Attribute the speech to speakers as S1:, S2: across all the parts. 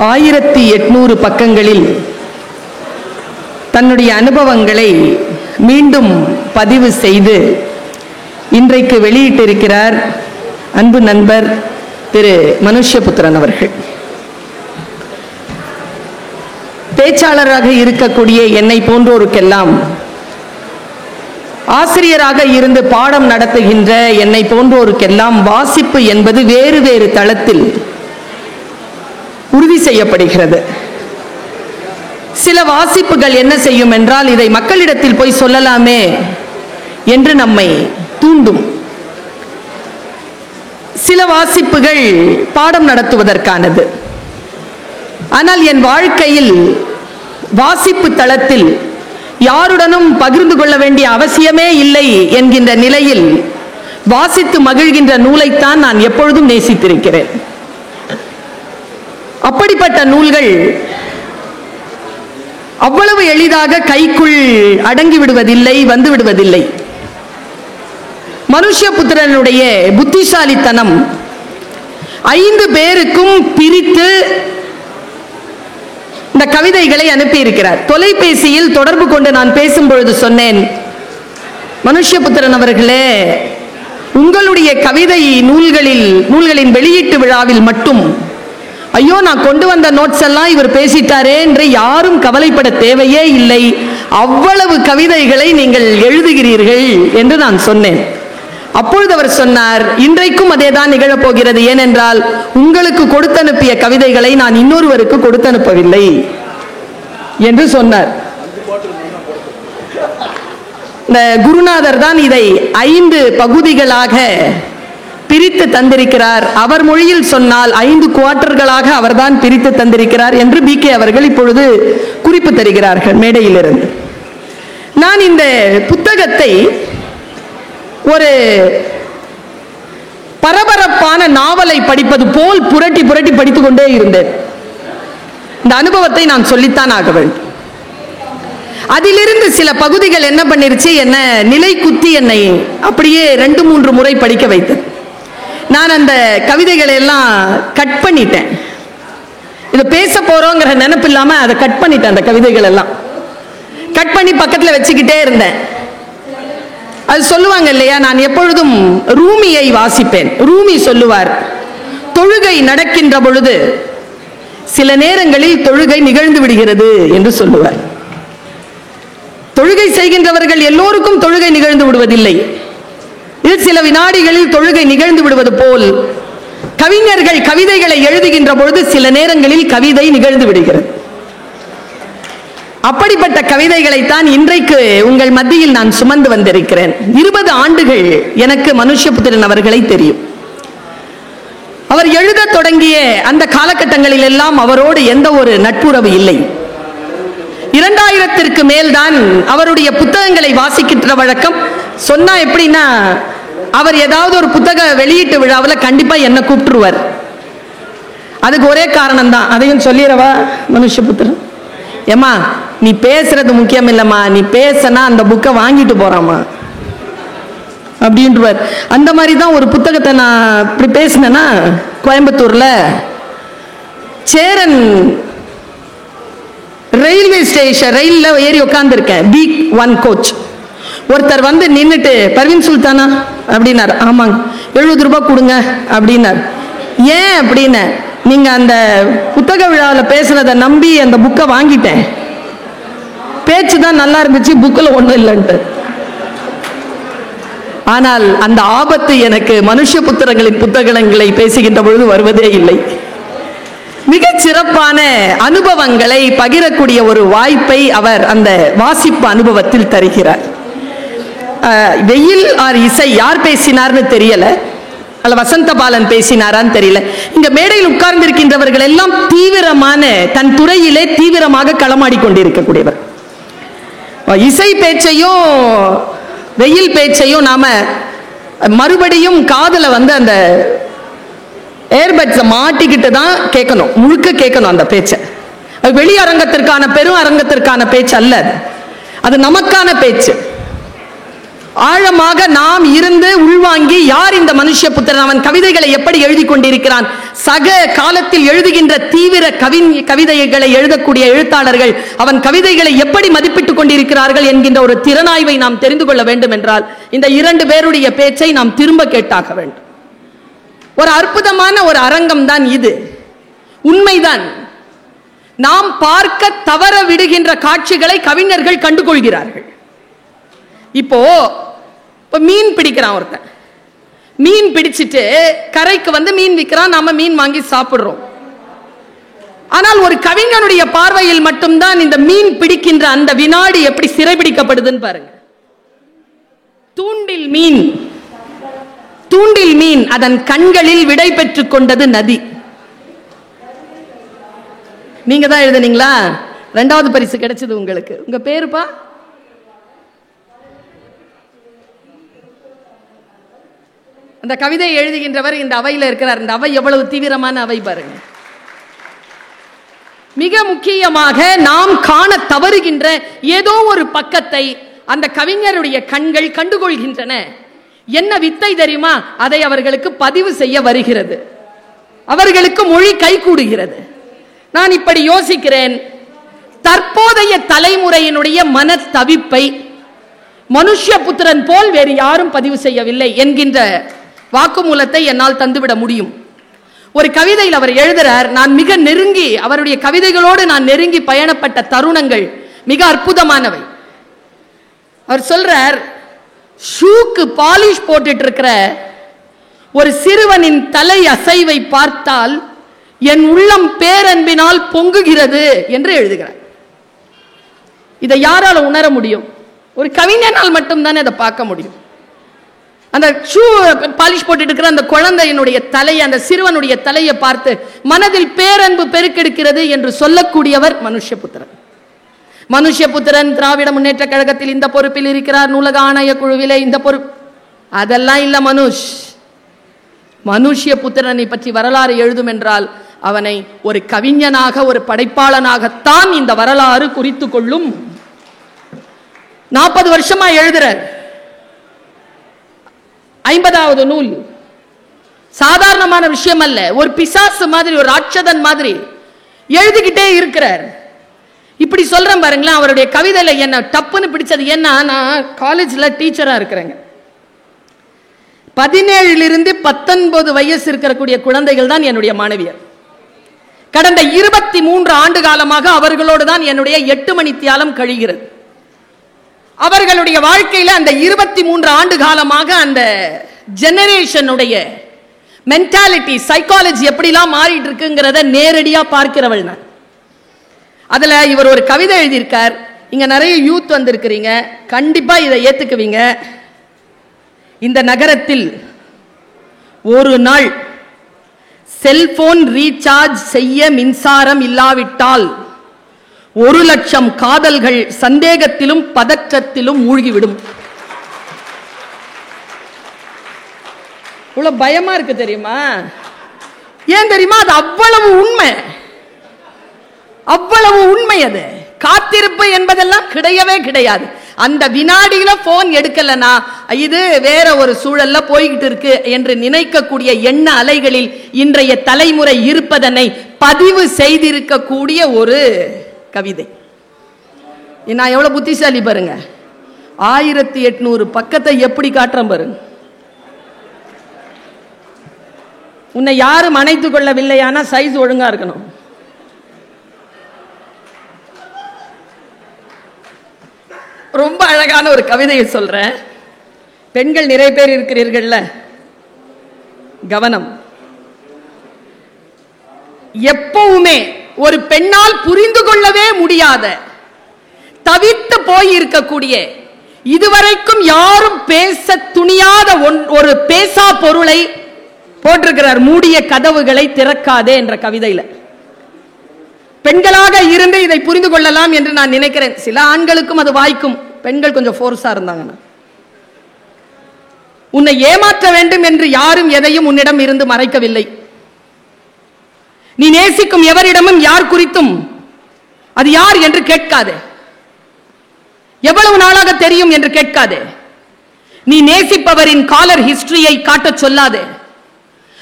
S1: 1800 பக்கங்களில் தன்னுடைய அனுபவங்களை மீண்டும் பதிவு செய்து இன்றைக்கு வெளியிட்டிருக்கிறார் அன்பு நண்பர் திரு மனுஷ்யபுத்திரன் அவர்கள். பேச்சாளராக இருக்கக்கூடிய என்னை போன்றோருக்கெல்லாம், ஆசிரியராக இருந்து பாடம் நடத்துகின்ற என்னை போன்றோருக்கெல்லாம் வாசிப்பு என்பது வேறு வேறு தளத்தில் உறுதி செய்யப்படுகிறது. சில வாசிப்புகள் என்ன செய்யும் என்றால், இதை மக்களிடத்தில் போய் சொல்லலாமே என்று நம்மை தூண்டும். சில வாசிப்புகள் பாடம் நடத்துவதற்கானது. ஆனால் என் வாழ்க்கையில் வாசிப்பு தளத்தில் யாருடனும் பகிர்ந்து கொள்ள வேண்டிய அவசியமே இல்லை என்கின்ற நிலையில் வாசித்து மகிழ்கின்ற நூலைத்தான் நான் எப்பொழுதும் நேசித்திருக்கிறேன். அப்படிப்பட்ட நூல்கள் அவ்வளவு எளிதாக கைக்குள் அடங்கி விடுவதில்லை, வந்து விடுவதில்லை. மனுஷ்யபுத்திரனுடைய புத்திசாலித்தனம் 5 பேருக்கும் பிரித்து இந்த கவிதைகளை அனுப்பியிருக்கிறார். தொலைபேசியில் தொடர்பு கொண்டு நான் பேசும்பொழுது சொன்னேன், மனுஷ்யபுத்திரன் அவர்களே, உங்களுடைய கவிதை நூல்களின் வெளியீட்டு விழாவில் மட்டும் ஐயோ நான் கொண்டு வந்த நோட்ஸ் எல்லாம் இவர் பேசிட்டாரே என்று யாரும் கவலைப்பட தேவையே இல்லை, அவ்வளவு கவிதைகளை நீங்கள் எழுதுகிறீர்கள் என்று நான் சொன்னேன். அப்பொழுது அவர் சொன்னார், இன்றைக்கும் அதேதான் நிகழப்போகிறது. ஏனென்றால் உங்களுக்கு கொடுத்தனுப்பிய கவிதைகளை நான் இன்னொருவருக்கு கொடுத்தனுப்பவில்லை என்று சொன்னார். இந்த குருநாதர் தான் இதை 5 பகுதிகளாக பிரித்து தந்திருக்கிறார். அவர் மொழியில் சொன்னால் 5 குவார்ட்டர்களாக அவர்தான் பிரித்து தந்திருக்கிறார் என்று BK அவர்கள் இப்பொழுது குறிப்பு தருகிறார்கள் மேடையிலிருந்து. நான் இந்த புத்தகத்தை ஒரு பரபரப்பான நாவலை படிப்பது போல் புரட்டி புரட்டி படித்துக் கொண்டே இருந்தேன். இந்த அனுபவத்தை நான் சொல்லித்தான் ஆக வேண்டும். அதிலிருந்து சில பகுதிகள் என்ன பண்ணிருச்சு, என்ன நிலை குத்தி என்னை அப்படியே 2-3 முறை படிக்க வைத்தது. நான் அந்த கவிதைகளை எல்லாம் கட் பண்ணிட்டேன். இதை பேச போறோங்கிற நினைப்பு இல்லாம அதை கட் பண்ணிட்டேன். அந்த கவிதைகள் எல்லாம் கட் பண்ணி பக்கத்தில் வச்சுக்கிட்டே இருந்தேன். அது சொல்லுவாங்க இல்லையா, நான் எப்பொழுதும் ரூமியை வாசிப்பேன். ரூமி சொல்லுவார், தொழுகை நடக்கின்ற பொழுது சில நேரங்களில் தொழுகை நிகழ்ந்து விடுகிறது என்று சொல்லுவார். தொழுகை செய்கின்றவர்கள் எல்லோருக்கும் தொழுகை நிகழ்ந்து விடுவதில்லை. இது சில வினாடிகளில் தொழுகை நிகழ்ந்து விடுவது போல் கவிஞர்கள் கவிதைகளை எழுதுகின்ற பொழுது சில நேரங்களில் கவிதை நிகழ்ந்து விடுகிறது. அப்படிப்பட்ட கவிதைகளைத்தான் இன்றைக்கு உங்கள் மத்தியில் நான் சுமந்து வந்திருக்கிறேன். 20 ஆண்டுகள் எனக்கு மனுஷ்யபுத்திரன் அவர்களை தெரியும். அவர் எழுத தொடங்கிய அந்த காலகட்டங்களில் எல்லாம் அவரோடு எந்த ஒரு நட்புறவு இல்லை. 2000ற்கு மேல்தான் அவருடைய புத்தகங்களை வாசிக்கின்ற வழக்கம். சொன்னா எப்படின்னா, அவர் ஏதாவது ஒரு புத்தக வெளியீட்டு விழாவில் கண்டிப்பா என்ன கூப்பிட்டுருவார். அதுக்கு ஒரே காரணம் தான், அதையும் சொல்லிடவா மனுஷ்யபுத்திரன், ஏமா நீ பேசுறது முக்கியம் இல்லம்மா, நீ பேசனா அந்த புக்கை வாங்கிட்டு போறாமா அப்படின்றார். அந்த மாதிரி தான் ஒரு புத்தகத்தை நான் இப்படி பேசினேன்னா, கோயம்புத்தூர்ல சேரன் ரயில்வே ஸ்டேஷன் ரயில்ல ஏறி உட்கார்ந்துருக்கேன், B1 கோச். ஒருத்தர் வந்து நின்றுட்டு, பர்வீன் சுல்தானா அப்படின்னார். ஆமாங்க. 70 ரூபாய் கொடுங்க அப்படின்னார். ஏன் அப்படின்னு, நீங்க அந்த புத்தக விழாவில் பேசுனதை நம்பி அந்த புக்கை வாங்கிட்டேன், பேச்சு தான் நல்லா இருந்துச்சு, புக்கில் ஒன்றும் இல்லைன்ட்டு. ஆனால் அந்த ஆபத்து எனக்கு மனுஷ்யபுத்திரங்களின் புத்தகங்களை பேசுகின்ற பொழுது வருவதே இல்லை. மிக சிறப்பான அனுபவங்களை பகிரக்கூடிய ஒரு வாய்ப்பை அவர் அந்த வாசிப்பு அனுபவத்தில் தருகிறார். வெயில் ஆர் இசை யார் பேசினார்னு தெரியல, அல்ல வசந்த பாலன் பேசினாரான்னு தெரியல. இந்த மேடையில் உட்கார்ந்து இருக்கின்றவர்கள் எல்லாம் தீவிரமான, தன் துறையிலே தீவிரமாக களமாடி கொண்டிருக்கக்கூடியவர். இசை பேச்சையும் வெயில் பேச்சையும் நாம மறுபடியும் காதல வந்து அந்த ஏர்பட்ஸை மாட்டிக்கிட்டு தான் கேட்கணும், முழுக்க கேட்கணும் அந்த பேச்சை. அது வெளி அரங்கத்திற்கான பெரும் அரங்கத்திற்கான பேச்சு அல்ல, அது நமக்கான பேச்சு. ஆழமாக நாம் இருந்து உள்வாங்கி, யார் இந்த மனுஷ்யபுத்திரன், அவன் கவிதைகளை எப்படி எழுதி கொண்டிருக்கிறான், சக காலத்தில் எழுதுகின்ற தீவிர கவிதைகளை எழுதக்கூடிய எழுத்தாளர்கள் அவன் கவிதைகளை எப்படி மதிப்பிட்டுக் கொண்டிருக்கிறார்கள் என்கின்ற ஒரு திறனாய்வை நாம் தெரிந்து கொள்ள வேண்டும் என்றால் இந்த இரண்டு பேருடைய பேச்சை நாம் திரும்ப கேட்டாக வேண்டும். ஒரு அற்புதமான ஒரு அரங்கம் தான் இது. உண்மைதான், நாம் பார்க்க தவற விடுகின்ற காட்சிகளை கவிஞர்கள் கண்டுகொள்கிறார்கள். இப்போ மீன் பிடிக்கிறான் ஒருத்தன், மீன் பிடிச்சிட்டு கரைக்கு வந்து மீன் விற்கிறான், நாம மீன் வாங்கி சாப்பிடுறோம். ஆனால் ஒரு கவிஞனுடைய பார்வையில் மட்டும்தான் இந்த மீன் பிடிக்கின்ற அந்த வினாடி எப்படி சிறைபிடிக்கப்படுதுன்னு பாருங்க. தூண்டில் மீன் அதன் கண்களில் விடை பெற்றுக் கொண்டது நதி. நீங்க தான் எழுதுனீங்களா? 2வது பரிசு கிடைச்சது உங்களுக்கு. உங்க பேருப்பா? அந்த கவிதை எழுதுகின்றவர் இந்த அவையில் இருக்கிறார். இந்த அவை எவ்வளவு தீவிரமான அவை பாருங்க. மிக முக்கியமாக நாம் காண தவறுகின்ற ஏதோ ஒரு பக்கத்தை அந்த கவிஞருடைய கண்கள் கண்டுகொள்கின்றன. என்ன வித்தை தெரியுமா? அதை அவர்களுக்கு பதிவு செய்ய வருகிறது, அவர்களுக்கு மொழி கைகூடுகிறது. நான் இப்படி யோசிக்கிறேன், தற்போதைய தலைமுறையினுடைய மன தவிப்பை மனுஷ்யபுத்திரன் போல் வேறு யாரும் பதிவு செய்யவில்லை என்கின்ற வாக்குமூலத்தை என்னால் தந்துவிட முடியும். ஒரு கவிதையில் அவர் எழுதுறார், நான் மிக நெருங்கி அவருடைய கவிதைகளோடு நான் நெருங்கி பயணப்பட்ட தருணங்கள் மிக அற்புதமானவை. அவர் சொல்றார், ஷூக்கு பாலிஷ் போட்டுட்டு இருக்கிற ஒரு சிறுவனின் தலை அசைவை பார்த்தால் என் உள்ளம் பேரன்பினால் பொங்குகிறது என்று எழுதுகிறார். இதை யாரால உணர முடியும்? ஒரு கவிஞனால் மட்டும்தான் அதை பார்க்க முடியும். அந்த ஷூ பாலிஷ் போட்டு இருக்கிற அந்த குழந்தையினுடைய தலையை, அந்த சிறுவனுடைய தலையை பார்த்து மனதில் பேரன்பு பெருக்கெடுக்கிறது என்று சொல்லக்கூடியவர் மனுஷ்யபுத்திரன். மனுஷ்யபுத்திரன் திராவிட முன்னேற்ற கழகத்தில் இந்த பொறுப்பில் இருக்கிறார், நூலக ஆணைய குழுவிலே இந்த பொறுப்பு, அதெல்லாம் இல்ல. மனுஷ்யபுத்திரனை பற்றி வரலாறு எழுதும் என்றால் அவனை ஒரு கவிஞனாக, ஒரு படைப்பாளனாகத்தான் இந்த வரலாறு குறித்து கொள்ளும். 40 வருஷமா எழுதுறார். 50வது நூல் சாதாரணமான விஷயம் அல்ல. ஒரு பிசாசு மாதிரி, ஒரு ராட்சதன் மாதிரி எழுதிக்கிட்டே இருக்கிறார். இப்படி சொல்றேன் பாருங்களேன். அவருடைய கவிதையில என்ன டப்புன்னு பிடிச்சது என்ன, நான் காலேஜ்ல டீச்சரா இருக்கிறேங்க. 17 to 19 வயசு இருக்கக்கூடிய குழந்தைகள் தான் என்னுடைய மாணவியர். கடந்த 23 ஆண்டு காலமாக அவர்களோடு தான் என்னுடைய 8 மணி தியாலம் கழிகிறது. அவர்களுடைய வாழ்க்கையில அந்த 23 ஆண்டு காலமாக அந்த ஜெனரேஷனுடைய மென்டாலிட்டி, சைக்காலஜி எப்படிலாம் மாறிட்டு இருக்குங்கிறத நேரடியா பார்க்கிறவள் நான். அதுல இவர் ஒரு கவிதை எழுதியிருக்கார். இங்க நிறைய யூத் வந்திருக்கிறீங்க, கண்டிப்பா இதை ஏத்துக்குவீங்க. இந்த நகரத்தில் ஒரு நாள் செல்போன் ரீசார்ஜ் செய்ய மின்சாரம் இல்லாவிட்டால் 1,00,000 காதல்கள் சந்தேகத்திலும் பதற்றத்திலும் மூழ்கிவிடும். இவ்வளவு பயமா இருக்கு தெரியுமா? ஏன் தெரியுமா? அது அவ்வளவு உண்மை, அவ்வளவு உண்மை. அது காத்திருப்பு என்பதெல்லாம் கிடையவே கிடையாது. அந்த வினாடியில போன் எடுக்கலனா இது வேற ஒரு சூழல்ல போய்கிட்டு இருக்கு என்று நினைக்கக்கூடிய எண்ண அலைகளில் இன்றைய தலைமுறை இருப்பதனை பதிவு செய்திருக்கக்கூடிய ஒரு கவிதை. நான் எவ்வளவு புத்திசாலி பாருங்க. 1800 பக்கத்தை எப்படி காட்டுறேன் பாருங்க. உன்னை யாரும் அணைத்துக் கொள்ளவில்லையானா சைஸ் ஒழுங்கா இருக்கணும். ரொம்ப அழகான ஒரு கவிதையை சொல்றேன். பெண்கள் நிறைய பேர் இருக்கிறீர்கள்ல, கவனம். எப்பவுமே ஒரு பெண்ணால் புரிந்து கொள்ளவே முடியாத, தவித்து போயிருக்கக்கூடிய, இதுவரைக்கும் யாரும் பேச துணியாத ஒரு பேசா பொருளை போட்டிருக்கிறார். மூடிய கதவுகளை திறக்காதே என்ற கவிதையில. பெண்களாக இருந்து இதை புரிந்து கொள்ளலாம் என்று நான் நினைக்கிறேன். சில ஆண்களுக்கும் அது வாய்க்கும். பெண்கள் கொஞ்சம் ஃபோர்ஸா இருந்தாங்கன்னா. உன்னை ஏமாற்ற வேண்டும் என்று யாரும் எதையும் உன்னிடம் இருந்து மறைக்கவில்லை. நீ நேசிக்கும் எவரிடமும் யார் குறித்தும் அது யார் என்று கேட்காதே. எவ்வளவு நாளாக தெரியும் என்று கேட்காதே. நீ நேசிப்பவரின் காலர் ஹிஸ்டரியை காட்ட சொல்லாதே.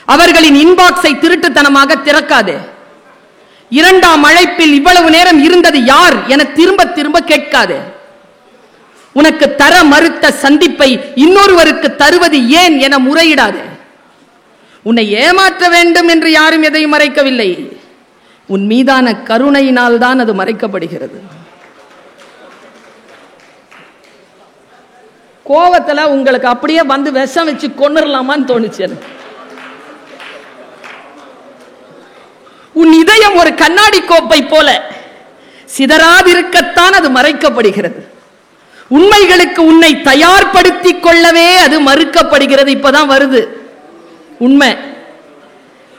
S1: அவர்களின் இன்பாக்ஸை திருட்டுத்தனமாக திறக்காதே. இரண்டாம் அழைப்பில் இவ்வளவு நேரம் இருந்தது யார் என திரும்ப திரும்ப கேட்காதே. உனக்கு தர மறுத்த சந்திப்பை இன்னொருவருக்கு தருவது ஏன் என முறையிடாதே. உன்னை ஏமாற்ற வேண்டும் என்று யாரும் எதையும் மறைக்கவில்லை. உன் மீதான கருணையினால் தான் அது மறைக்கப்படுகிறது. கோவத்துல உங்களுக்கு அப்படியே வந்து விஷம் வச்சு கொன்னுடலாமான்னு தோணுச்சு. உன் இதயம் ஒரு கண்ணாடி கோப்பை போல சிதறாதிருக்கத்தான் அது மறைக்கப்படுகிறது. உண்மைகளுக்கு உன்னை தயார்படுத்திக் கொள்ளவே அது மறுக்கப்படுகிறது. இப்பதான் வருது உண்மை.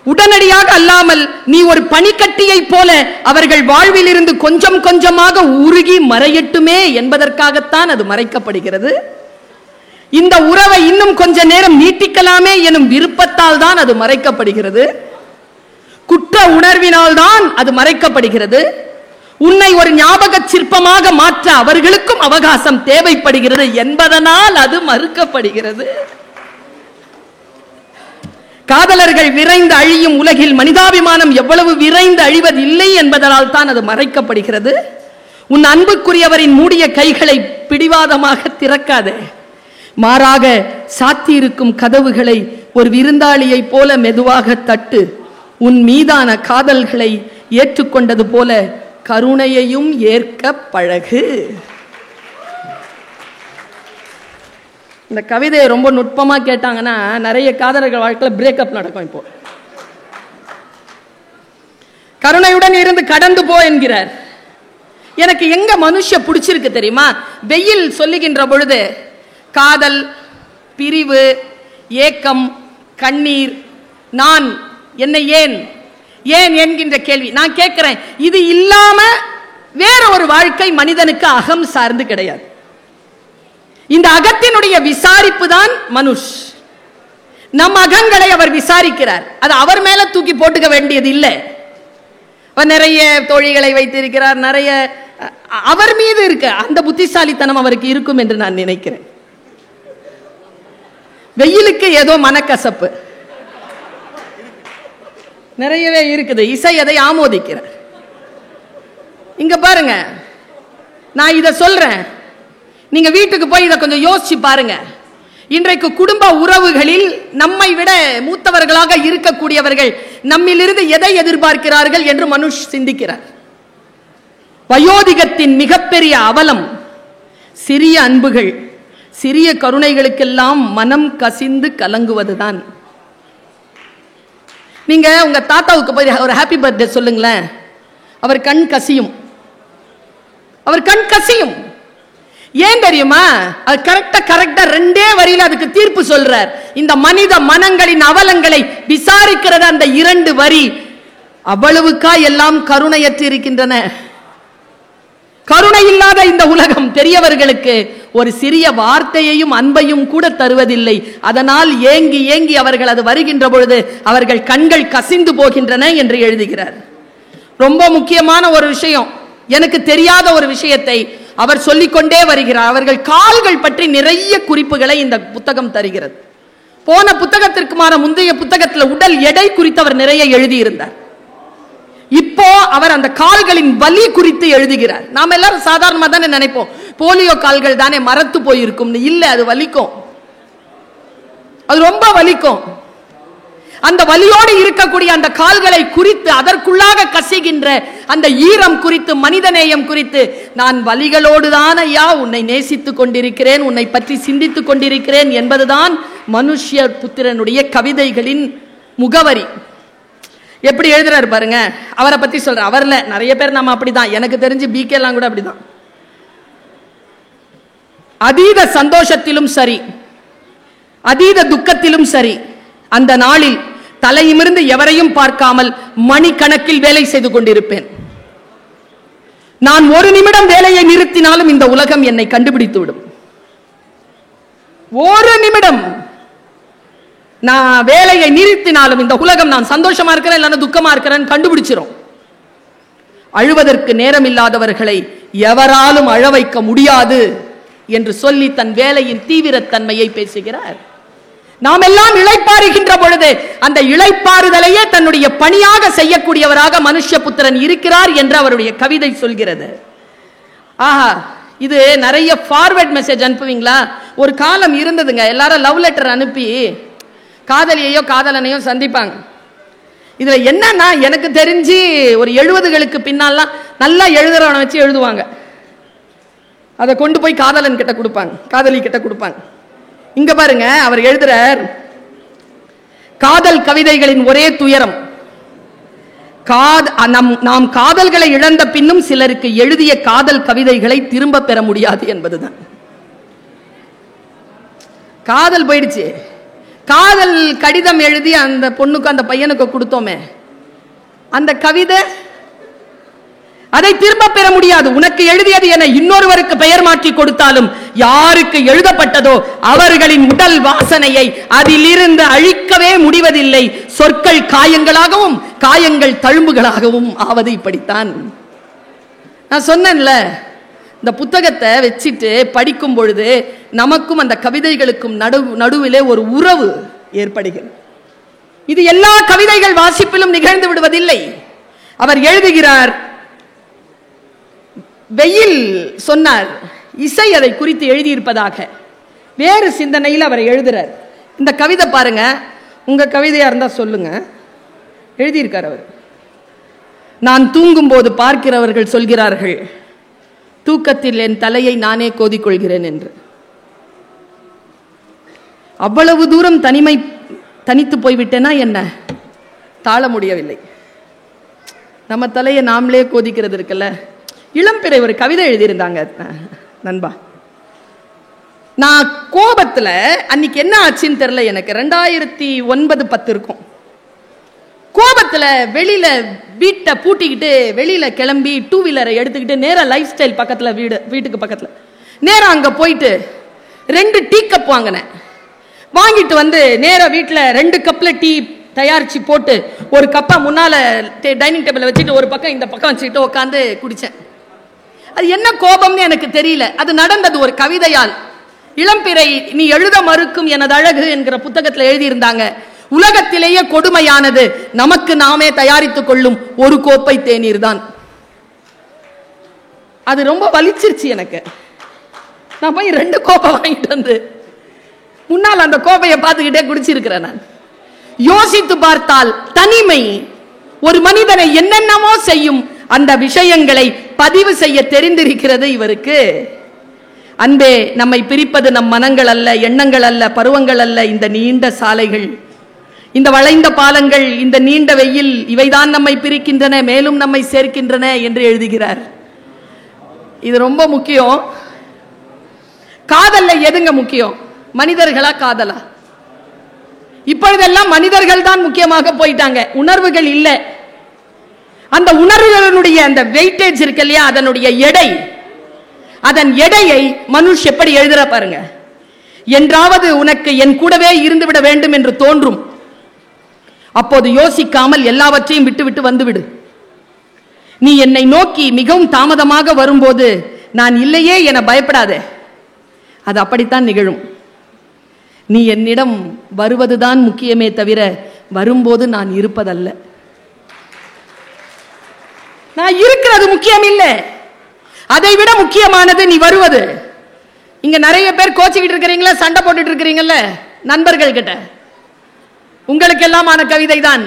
S1: உடனடியாக அல்லாமல் நீ ஒரு பனிக்கட்டியை போல அவர்கள் வாழ்வில் இருந்து கொஞ்சம் கொஞ்சமாக உருகி மறையட்டுமே என்பதற்காகத்தான் அது மறைக்கப்படுகிறது. இந்த உறவை இன்னும் கொஞ்ச நேரம் நீட்டிக்கலாமே எனும் விருப்பத்தால் தான் அது மறைக்கப்படுகிறது. குற்ற உணர்வினால் தான் அது மறைக்கப்படுகிறது. உன்னை ஒரு ஞாபக சிற்பமாக மாற்ற அவர்களுக்கும் அவகாசம் தேவைப்படுகிறது என்பதனால் அது மறுக்கப்படுகிறது. காதலர்கள் விரைந்து அழியும் உலகில் மனிதாபிமானம் எவ்வளவு விரைந்து அழிவதில்லை என்பதனால் தான் அது மறைக்கப்படுகிறது. உன் அன்புக்குரியவரின் மூடிய கைகளை பிடிவாதமாக திறக்காதே. மாறாக சாத்தியிருக்கும் கதவுகளை ஒரு விருந்தாளியை போல மெதுவாக தட்டு. உன் மீதான காதல்களை ஏற்றுக்கொண்டது போல கருணையையும் ஏற்க பழகு. இந்த கவிதையை ரொம்ப நுட்பமா கேட்டாங்கன்னா நிறைய காதலர்கள் வாழ்க்கையில் பிரேக்கப் நடக்கும். இப்போ கருணையுடன் இருந்து கடந்து போ என்கிறார். எனக்கு எங்க மனுஷ பிடிச்சிருக்கு தெரியுமா? வெயில் சொல்லுகின்ற பொழுது காதல், பிரிவு, ஏக்கம், கண்ணீர், நான் என்னை ஏன் ஏன் என்கின்ற கேள்வி நான் கேட்கிறேன். இது இல்லாம வேற ஒரு வாழ்க்கை மனிதனுக்கு அகம் சார்ந்து கிடையாது. இந்த அகத்தினுடைய விசாரிப்பு தான் மனுஷ். நம் அகங்களை அவர் விசாரிக்கிறார். அது அவர் மேல தூக்கி போட்டுக்க வேண்டியது இல்லை. அவர் நிறைய தோழிகளை வைத்திருக்கிறார். நிறைய அவர் மீது இருக்க அந்த புத்திசாலித்தனம் அவருக்கு இருக்கும் என்று நான் நினைக்கிறேன். வெயிலுக்கு ஏதோ மனக்கசப்பு நிறையவே இருக்குது. இசை அதை ஆமோதிக்கிறார். இங்க பாருங்க, நான் இதை சொல்றேன், நீங்க வீட்டுக்கு போய் இதை கொஞ்சம் யோசிச்சு பாருங்க. இன்றைக்கு குடும்ப உறவுகளில் நம்மை விட மூத்தவர்களாக இருக்கக்கூடியவர்கள் நம்மிலிருந்து எதை எதிர்பார்க்கிறார்கள் என்று மனுஷ் சிந்திக்கிறார். வயோதிகத்தின் மிகப்பெரிய அவலம் சிறிய அன்புகள், சிறிய கருணைகளுக்கெல்லாம் மனம் கசிந்து கலங்குவதுதான். நீங்க உங்க தாத்தாவுக்கு போய் ஒரு ஹாப்பி பர்த்டே சொல்லுங்களேன், அவர் கண் கசியும். அவர் கண் கசியும். ஏன் தெரியுமா? அது கரெக்டா ரெண்டே வரியில அதுக்கு தீர்ப்பு சொல்றார். இந்த மனித மனங்களின் அவலங்களை விசாரிக்கிறது அந்த இரண்டு வரி. அவ்வளவுக்கா எல்லாம் கருணையற்று இருக்கின்றன. கருணை இல்லாத இந்த உலகம் பெரியவர்களுக்கு ஒரு சிறிய வார்த்தையையும் அன்பையும் கூட தருவதில்லை. அதனால் ஏங்கி ஏங்கி அவர்கள் அது வருகின்ற பொழுது அவர்கள் கண்கள் கசிந்து போகின்றன என்று எழுதுகிறார். ரொம்ப முக்கியமான ஒரு விஷயம், எனக்கு தெரியாத ஒரு விஷயத்தை அவர் சொல்லிக்கொண்டே வருகிறார். அவர்கள் கால்கள் பற்றி நிறைய குறிப்புகளை இந்த புத்தகம் தருகிறது. போன புத்தகத்திற்கு மாற முந்தைய புத்தகத்தில் உடல் எடை குறித்து அவர் நிறைய எழுதியிருந்தார். இப்போ அவர் அந்த கால்களின் வலி குறித்து எழுதுகிறார். நாம எல்லாரும் சாதாரணமா தானே நினைப்போம், போலியோ கால்கள் தானே மரத்து போயிருக்கும். இல்ல, அது வலிக்கும், அது ரொம்ப வலிக்கும். அந்த வலியோடு இருக்கக்கூடிய அந்த கால்களை குறித்து, அதற்குள்ளாக கசிகின்ற அந்த ஈரம் குறித்து, மனிதநேயம் குறித்து, நான் வலிகளோடு தான் ஐயா உன்னை நேசித்துக் கொண்டிருக்கிறேன், உன்னை பற்றி சிந்தித்துக் கொண்டிருக்கிறேன் என்பதுதான் மனுஷ்ய புத்திரனுடைய கவிதைகளின் முகவரி. எப்படி எழுதுறாரு பாருங்க. அவரை பத்தி சொல்ற, அவர்ல நிறைய பேர் நம்ம அப்படிதான், எனக்கு தெரிஞ்சு பிகே எல்லாம் கூட அப்படிதான். அதீத சந்தோஷத்திலும் சரி, அதீத துக்கத்திலும் சரி, அந்த நாளில் தலையிமிருந்து எவரையும் பார்க்காமல் மணிக்கணக்கில் வேலை செய்து கொண்டிருப்பேன். நான் ஒரு நிமிடம் வேலையை நிறுத்தினாலும் இந்த உலகம் என்னை கண்டுபிடித்து விடும். ஒரு நிமிடம் நான் வேலையை நிறுத்தினாலும் இந்த உலகம் நான் சந்தோஷமா இருக்கிறேன் இல்லைன்னா துக்கமா இருக்கிறேன் கண்டுபிடிச்சிரும். அழுவதற்கு நேரம் இல்லாதவர்களை எவராலும் அழ வைக்க முடியாது என்று சொல்லி தன் வேலையின் தீவிரத்தன்மையை பேசுகிறார். நாம் எல்லாம் இளைப்பாறுகின்ற பொழுது அந்த இளைப்பாறுதலையே தன்னுடைய பணியாக செய்யக்கூடியவராக மனுஷபுத்திரன் இருக்கிறார் என்று அவருடைய கவிதை சொல்கிறது. ஆஹா, இது நிறைய ஃபார்வர்ட் மெசேஜ் அனுப்புவீங்களா? ஒரு காலம் இருந்ததுங்க, எல்லாரும் லவ் லெட்டர் அனுப்பி காதலியையோ காதலனையோ சந்திப்பாங்க. இதுல என்னன்னா, எனக்கு தெரிஞ்சு ஒரு 70களுக்கு பின்னாலாம் நல்லா எழுதுறவனை வச்சு எழுதுவாங்க, அதை கொண்டு போய் காதலன் கிட்ட கொடுப்பாங்க, காதலி கிட்ட கொடுப்பாங்க. இங்க பாருங்க, அவர் எழுதுறார், காதல் கவிதைகளின் ஒரே துயரம் நாம் காதல்களை இழந்த பின்னும் சிலருக்கு எழுதிய காதல் கவிதைகளை திரும்ப பெற முடியாது என்பதுதான். காதல் போயிடுச்சு, காதல் கடிதம் எழுதி அந்த பொண்ணுக்கு அந்த பையனுக்கு கொடுத்தோமே, அந்த கவிதை அதை திரும்ப பெற முடியாது. உனக்கு எழுதியது என இன்னொருவருக்கு பெயர் மாற்றி கொடுத்தாலும் யாருக்கு எழுதப்பட்டதோ அவர்களின் உடல் வாசனையை அதிலிருந்து அழிக்கவே முடிவதில்லை. சொற்கள் காயங்களாகவும் காயங்கள் தழும்புகளாகவும் ஆவது இப்படித்தான். நான் சொன்னேன்ல, இந்த புத்தகத்தை வச்சிட்டு படிக்கும் பொழுது நமக்கும் அந்த கவிதைகளுக்கும் நடுவிலே ஒரு உறவு ஏற்படுகிறது. இது எல்லா கவிதைகள் வாசிப்பிலும் நிகழ்ந்து விடுவதில்லை. அவர் எழுதுகிறார், வெயில் சொன்னார், இசை அதை குறித்து எழுதியிருப்பதாக வேறு சிந்தனையில் அவர் எழுதுறார். இந்த கவிதை பாருங்க, உங்க கவிதையா இருந்தா சொல்லுங்க. எழுதியிருக்கார் அவர், நான் தூங்கும் போது பார்க்கிறவர்கள் சொல்கிறார்கள் தூக்கத்தில் என் தலையை நானே கோதிக்கொள்கிறேன் என்று. அவ்வளவு தூரம் தனித்து போய்விட்டேனா என்ன, தாழ முடியவில்லை. நம்ம தலையை நாமளே கோதிக்கிறது இருக்குல்ல. இளம்பிறை ஒரு கவிதை எழுதியிருந்தாங்க நண்பா. நான் கோபத்துல அன்னைக்கு என்ன ஆச்சுன்னு தெரியல எனக்கு, 2009-10 இருக்கும். கோபத்துல வெளியில வீட்டை பூட்டிக்கிட்டு வெளியில கிளம்பி 2 வீலரை எடுத்துக்கிட்டு நேரா லைஃப் ஸ்டைல் பக்கத்துல வீட்டுக்கு பக்கத்துல நேரா அங்க போயிட்டு 2 டீ கப் வாங்கினேன். வாங்கிட்டு வந்து நேரா வீட்டுல 2 கப்ல டீ தயாரிச்சு போட்டு ஒரு கப்பா முன்னால டைனிங் டேபிள்ல வச்சுட்டு ஒரு பக்கம் இந்த பக்கம் வச்சுக்கிட்டு உட்காந்து குடிச்சேன். அது என்ன கோபம்னு எனக்கு தெரியல. அது நடந்தது ஒரு கவிதையால். இளம்பிறை நீ எழுத மறுக்கும் எனது அழகு என்கிற புத்தகத்தில் எழுதியிருந்தாங்க, உலகத்திலேயே கொடுமையானது நமக்கு நாமே தயாரித்துக் கொள்ளும் ஒரு கோப்பை தேநீர் தான். அது ரொம்ப வலிச்சிருச்சு எனக்கு. நான் போய் 2 கோப்பை வாங்கிட்டு வந்து முன்னால் அந்த கோப்பையை பார்த்துக்கிட்டே குடிச்சிருக்கிறேன். நான் யோசித்து பார்த்தால் தனிமை ஒரு மனிதனை என்னென்னமோ செய்யும். அந்த விஷயங்களை பதிவு செய்ய தெரிந்திருக்கிறது இவருக்கு. அன்பே, நம்மை பிரிப்பது நம் மனங்கள் அல்ல, எண்ணங்கள் அல்ல, பருவங்கள் அல்ல, இந்த நீண்ட சாலைகள், இந்த வளைந்த பாலங்கள், இந்த நீண்ட வெயில், இவைதான் நம்மை பிரிக்கின்றன, மேலும் நம்மை சேர்க்கின்றன என்று எழுதுகிறார். இது ரொம்ப முக்கியம். காதல்ல எதுங்க முக்கியம், மனிதர்களா காதலா? இப்பொழுதெல்லாம் மனிதர்கள் தான் முக்கியமாக போயிட்டாங்க, உணர்வுகள் இல்லை. அந்த உணர்வுகளுடைய அந்த வெயிட்டேஜ் இருக்கு இல்லையா, அதனுடைய எடை, அதன் எடையை மனுஷ் எப்படி எழுதுற பாருங்க. என்றாவது உனக்கு என் கூடவே இருந்து விட வேண்டும் என்று தோன்றும், அப்போது யோசிக்காமல் எல்லாவற்றையும் விட்டுவிட்டு வந்துவிடு. நீ என்னை நோக்கி மிகவும் தாமதமாக வரும்போது நான் இல்லையே என பயப்படாதே, அது அப்படித்தான் நிகழும். நீ என்னிடம் வருவதுதான் முக்கியமே தவிர வரும்போது நான் இருப்பதல்ல. நான் இருக்கிறது முக்கியம் இல்லை, அதை விட முக்கியமானது நீ வருவது. இங்க நிறைய பேர் கோச்சிக்கிட்டு இருக்கிறீங்களா, சண்டை போட்டுட்டு இருக்கிறீங்கல்ல நண்பர்கள் கிட்ட, உங்களுக்கெல்லாம் ஆன கவிதை தான்.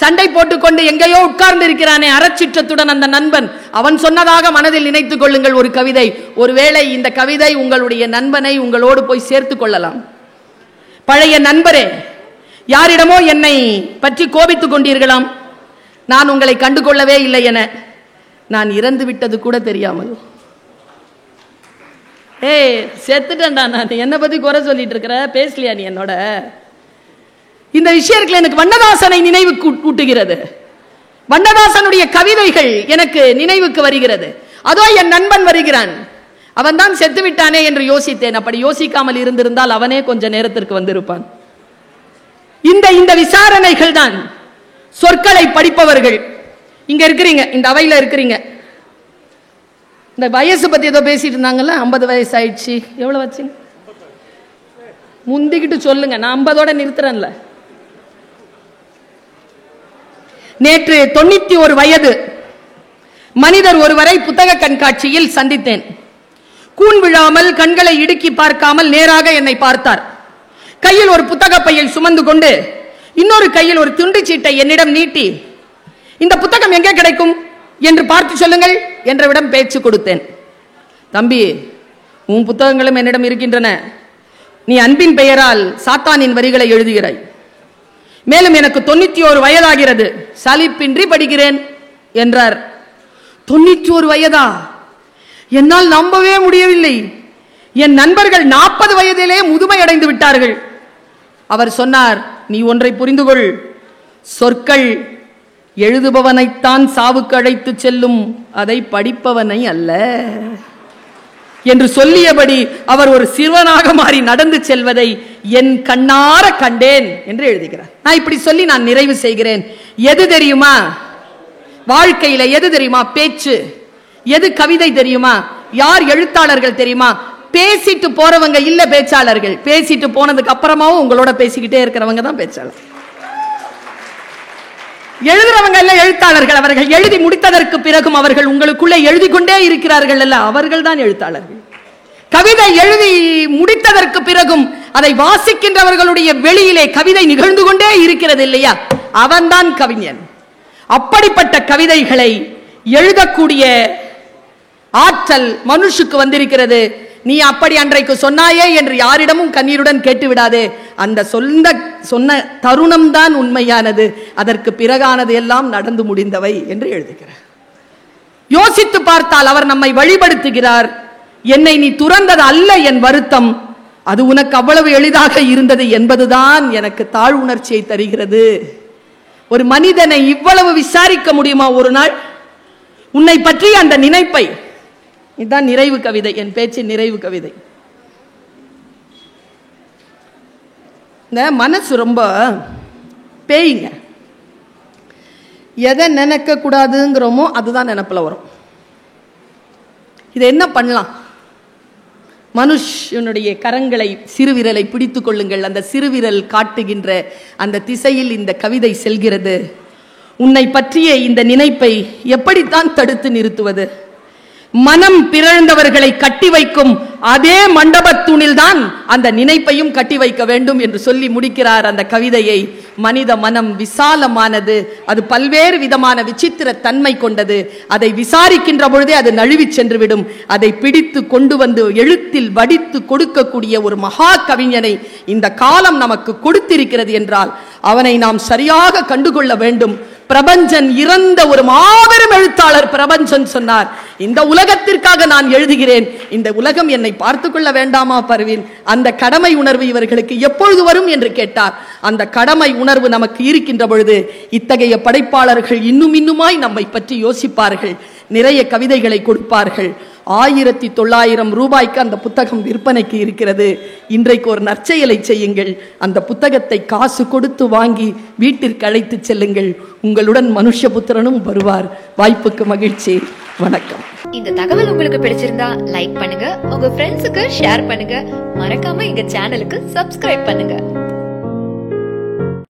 S1: சண்டை போட்டுக்கொண்டு எங்கேயோ உட்கார்ந்து இருக்கிறானே அறச்சிற்றத்துடன் அந்த நண்பன், அவன் சொன்னதாக மனதில் நினைத்துக் கொள்ளுங்கள் ஒரு கவிதை. ஒருவேளை இந்த கவிதை உங்களுடைய நண்பனை உங்களோடு போய் சேர்த்து கொள்ளலாம். பழைய நண்பரே, யாரிடமோ என்னை பற்றி கோபித்துக் கொண்டீர்களாம், நான் உங்களை கண்டுகொள்ளவே இல்லை என. நான் இறந்து விட்டது கூட தெரியாமல். செத்துட்டேன்டா நான், என்னை பத்தி குறை சொல்லிட்டு இருக்கிற, பேசலையா நீ என்னோட? இந்த விஷயத்துல எனக்கு வண்ணதாசனை நினைவுக்கு ஊட்டுகிறது. வண்ணதாசனுடைய கவிதைகள் எனக்கு நினைவுக்கு வருகிறது. அதோ என் நண்பன் வருகிறான், அவன் தான் செத்து விட்டானே என்று யோசித்தேன். அப்படி யோசிக்காமல் இருந்திருந்தால் அவனே கொஞ்ச நேரத்திற்கு வந்திருப்பான். இந்த விசாரணைகள் தான் சொற்களை படிப்பவர்கள். இங்க இருக்கிறீங்க, இந்த அவையில இருக்கிறீங்க. இந்த வயசு பத்தி ஏதோ பேசிட்டு இருந்தாங்கல்ல, 50 வயசு ஆயிடுச்சு, எவ்வளவு வச்சுங்க முந்திக்கிட்டு சொல்லுங்க, நான் 50ஓட நிறுத்துறேன்ல. நேற்று 91 வயது மனிதர் ஒருவரை புத்தக கண்காட்சியில் சந்தித்தேன். கூன் விழாமல், கண்களை இடுக்கி பார்க்காமல் நேராக என்னை பார்த்தார். கையில் ஒரு புத்தக பையை சுமந்து கொண்டு இன்னொரு கையில் ஒரு துண்டு சீட்டை என்னிடம் நீட்டி, இந்த புத்தகம் எங்கே கிடைக்கும் என்று பார்த்து சொல்லுங்கள் என்றவிடம் பேச்சு கொடுத்தேன். தம்பி, உன் புத்தகங்களும் என்னிடம் இருக்கின்றன. நீ அன்பின் பெயரால் சாத்தானின் வரிகளை எழுதுகிறாய். மேலும் எனக்கு 91 வயதாகிறது, சலிப்பின்றி படிக்கிறேன் என்றார். 91 வயதா? என்னால் நம்பவே முடியவில்லை. என் நண்பர்கள் 40 வயதிலே முதுமை அடைந்து விட்டார்கள். அவர் சொன்னார், நீ ஒன்றை புரிந்து கொள், சொற்கள் எழுதுபவனைத்தான் சாவுக்கு அழைத்து செல்லும், அதை படிப்பவனை அல்ல என்று சொல்லியபடி அவர் ஒரு சிறுவனாக மாறி நடந்து செல்வதை என் கண்ணார கண்டேன் என்று எழுதுகிறார். நான் இப்படி சொல்லி நான் நிறைவு செய்கிறேன். எது தெரியுமா வாழ்க்கையில? எது தெரியுமா? பேச்சு. எது கவிதை தெரியுமா? யார் எழுத்தாளர்கள் தெரியுமா? பேசிட்டு போறவங்க இல்ல பேச்சாளர்கள். பேசிட்டு போனதுக்கு அப்புறமாவும் உங்களோட பேசிக்கிட்டே இருக்கிறவங்க தான் பேச்சாளர். எழுதுறவங்க இல்ல எழுத்தாளர்கள். அவர்கள் எழுதி முடித்ததற்கு பிறகும் அவர்கள் உங்களுக்குள்ளே எழுதி கொண்டே இருக்கிறார்கள் அல்ல, அவர்கள் தான் எழுத்தாளர்கள். கவிதை எழுதி முடித்ததற்கு பிறகும் அதை வாசிக்கின்றவர்களுடைய வெளியிலே கவிதை நிகழ்ந்து கொண்டே இருக்கிறது இல்லையா, அவன்தான் கவிஞன். அப்படிப்பட்ட கவிதைகளை எழுதக்கூடிய ஆற்றல் மனுஷுக்கு வந்திருக்கிறது. நீ அப்படி அன்றைக்கு சொன்னாயே என்று யாரிடமும் கண்ணீருடன் கேட்டுவிடாதே. அந்த சொன்ன தருணம் தான் உண்மையானது, அதற்கு பிறகானது எல்லாம் நடந்து முடிந்தவை என்று எழுதுகிறார். யோசித்து பார்த்தால் அவர் நம்மை வழிபடுத்துகிறார். என்னை நீ துறந்தது அல்ல என் வருத்தம், அது உனக்கு அவ்வளவு எளிதாக இருந்தது என்பதுதான் எனக்கு தாழ் உணர்ச்சியை தருகிறது. ஒரு மனிதனை இவ்வளவு விசாரிக்க முடியுமா ஒரு நாள்? உன்னை பற்றி அந்த நினைப்பை. இதுதான் நிறைவு கவிதை, என் பேச்சின் நிறைவு கவிதை. இந்த மனசு ரொம்ப பேய்ங்க. எதை நினைக்க கூடாதுங்கிறோமோ அதுதான் நினைப்புல வரும். இதை என்ன பண்ணலாம்? மனுஷனுடைய கரங்களை, சிறுவிரலை பிடித்துக் கொள்ளுங்கள். அந்த சிறுவிரல் காட்டுகின்ற அந்த திசையில் இந்த கவிதை செல்கிறது. உன்னை பற்றிய இந்த நினைப்பை எப்படித்தான் தடுத்து நிறுத்துவது? மனம் பிறழ்ந்தவர்களை கட்டி வைக்கும் அதே மண்டபத்தூணில் தான் அந்த நினைப்பையும் கட்டி வைக்க வேண்டும் என்று சொல்லி முடிக்கிறார் அந்த கவிதையை. மனித மனம் விசாலமானது, அது பல்வேறு விதமான விசித்திர தன்மை கொண்டது. அதை விசாரிக்கின்ற பொழுதே அது நழுவி சென்றுவிடும். அதை பிடித்து கொண்டு வந்து எழுத்தில் வடித்து கொடுக்கக்கூடிய ஒரு மகா கவிஞனை இந்த காலம் நமக்கு கொடுத்திருக்கிறது என்றால் அவனை நாம் சரியாக கண்டுகொள்ள வேண்டும். பிரபஞ்சன் இறந்த ஒரு மாபெரும் எழுத்தாளர் பிரபஞ்சன் சொன்னார், இந்த உலகத்திற்காக நான் எழுதுகிறேன், இந்த உலகம் என்னை பார்த்து கொள்ள வேண்டாமா பர்வீன்? அந்த கடமை உணர்வு இவர்களுக்கு எப்பொழுது வரும் என்று கேட்டார். அந்த கடமை உணர்வு நமக்கு இருக்கின்ற பொழுது இத்தகைய படைப்பாளர்கள் இன்னுமாய் நம்மை பற்றி யோசிப்பார்கள், நிறைய கவிதைகளை கொடுப்பார்கள். 1900 ரூபாய்க்கு அந்த புத்தகம் விற்பனைக்கு இருக்கிறது. இன்றைக்கு ஒரு நற்செயலை செய்யுங்கள், அந்த புத்தகத்தை காசு கொடுத்து வாங்கி வீட்டிற்கு அழைத்து செல்லுங்கள். உங்களுடன் மனுஷபுத்திரனும் வருவார். வாய்ப்புக்கு மகிழ்ச்சி. வணக்கம்.
S2: இந்த தகவல் உங்களுக்கு பிடிச்சிருந்தா லைக் பண்ணுங்க, உங்க ஃப்ரெண்ட்ஸுக்கு ஷேர் பண்ணுங்க, மறக்காம எங்க சேனலுக்கு சப்ஸ்கிரைப் பண்ணுங்க.